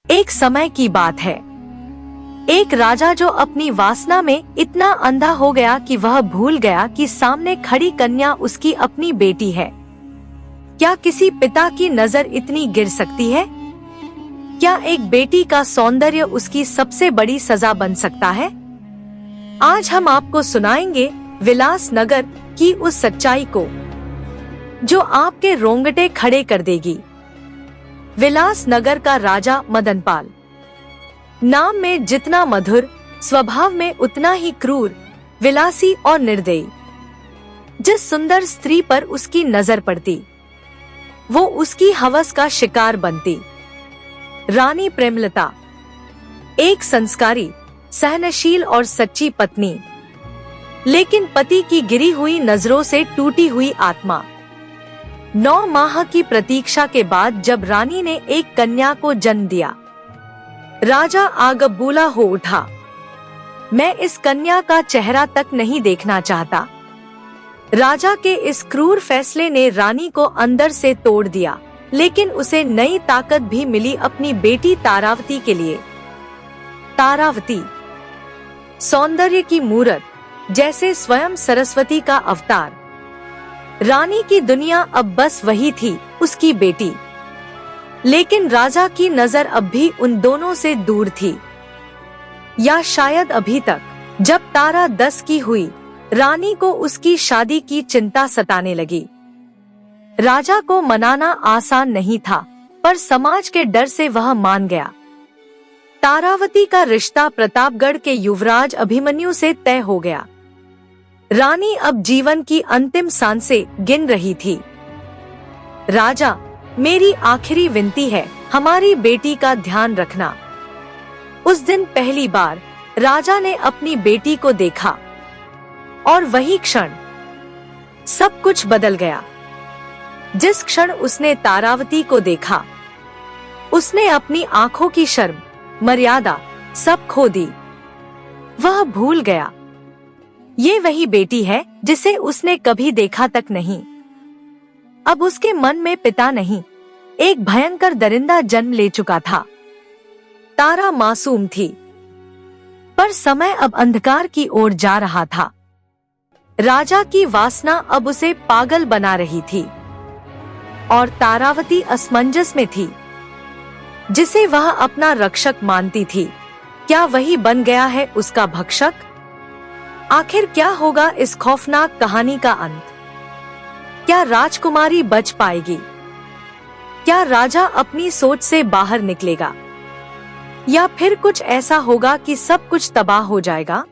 एक समय की बात है, एक राजा जो अपनी वासना में इतना अंधा हो गया कि वह भूल गया कि सामने खड़ी कन्या उसकी अपनी बेटी है। क्या किसी पिता की नजर इतनी गिर सकती है? क्या एक बेटी का सौंदर्य उसकी सबसे बड़ी सजा बन सकता है? आज हम आपको सुनाएंगे विलास नगर की उस सच्चाई को जो आपके रोंगटे खड़े कर देगी। विलास नगर का राजा मदनपाल, नाम में जितना मधुर, स्वभाव में उतना ही क्रूर, विलासी और निर्दयी। जिस सुंदर स्त्री पर उसकी नजर पड़ती, वो उसकी हवस का शिकार बनती। रानी प्रेमलता, एक संस्कारी, सहनशील और सच्ची पत्नी, लेकिन पति की गिरी हुई नजरों से टूटी हुई आत्मा। 9 माह की प्रतीक्षा के बाद जब रानी ने एक कन्या को जन्म दिया, राजा आगबूला हो उठा। मैं इस कन्या का चेहरा तक नहीं देखना चाहता। राजा के इस क्रूर फैसले ने रानी को अंदर से तोड़ दिया, लेकिन उसे नई ताकत भी मिली अपनी बेटी तारावती के लिए। तारावती, सौंदर्य की मूरत, जैसे स्वयं सरस्वती का अवतार। रानी की दुनिया अब बस वही थी, उसकी बेटी। लेकिन राजा की नजर अब भी उन दोनों से दूर थी, या शायद अभी तक। जब तारा 10 की हुई, रानी को उसकी शादी की चिंता सताने लगी। राजा को मनाना आसान नहीं था, पर समाज के डर से वह मान गया। तारावती का रिश्ता प्रतापगढ़ के युवराज अभिमन्यु से तय हो गया। रानी अब जीवन की अंतिम सांसें गिन रही थी। राजा, मेरी आखिरी विनती है, हमारी बेटी का ध्यान रखना। उस दिन पहली बार राजा ने अपनी बेटी को देखा, और वही क्षण सब कुछ बदल गया। जिस क्षण उसने तारावती को देखा, उसने अपनी आंखों की शर्म, मर्यादा सब खो दी। वह भूल गया, ये वही बेटी है जिसे उसने कभी देखा तक नहीं। अब उसके मन में पिता नहीं, एक भयंकर दरिंदा जन्म ले चुका था। तारा मासूम थी, पर समय अब अंधकार की ओर जा रहा था। राजा की वासना अब उसे पागल बना रही थी, और तारावती असमंजस में थी। जिसे वह अपना रक्षक मानती थी, क्या वही बन गया है उसका भक्षक? आखिर क्या होगा इस खौफनाक कहानी का अंत? क्या राजकुमारी बच पाएगी? क्या राजा अपनी सोच से बाहर निकलेगा? या फिर कुछ ऐसा होगा कि सब कुछ तबाह हो जाएगा?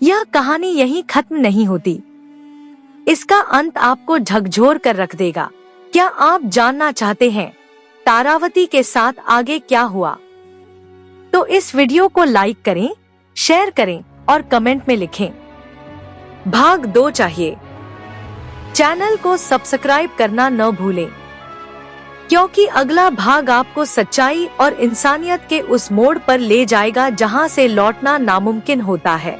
यह कहानी यहीं खत्म नहीं होती। इसका अंत आपको झकझोर कर रख देगा। क्या आप जानना चाहते हैं तारावती के साथ आगे क्या हुआ? तो इस वीडियो को लाइक करें, शेयर करें और कमेंट में लिखें। भाग 2 चाहिए। चैनल को सब्सक्राइब करना न भूलें, क्योंकि अगला भाग आपको सच्चाई और इंसानियत के उस मोड़ पर ले जाएगा जहां से लौटना नामुमकिन होता है।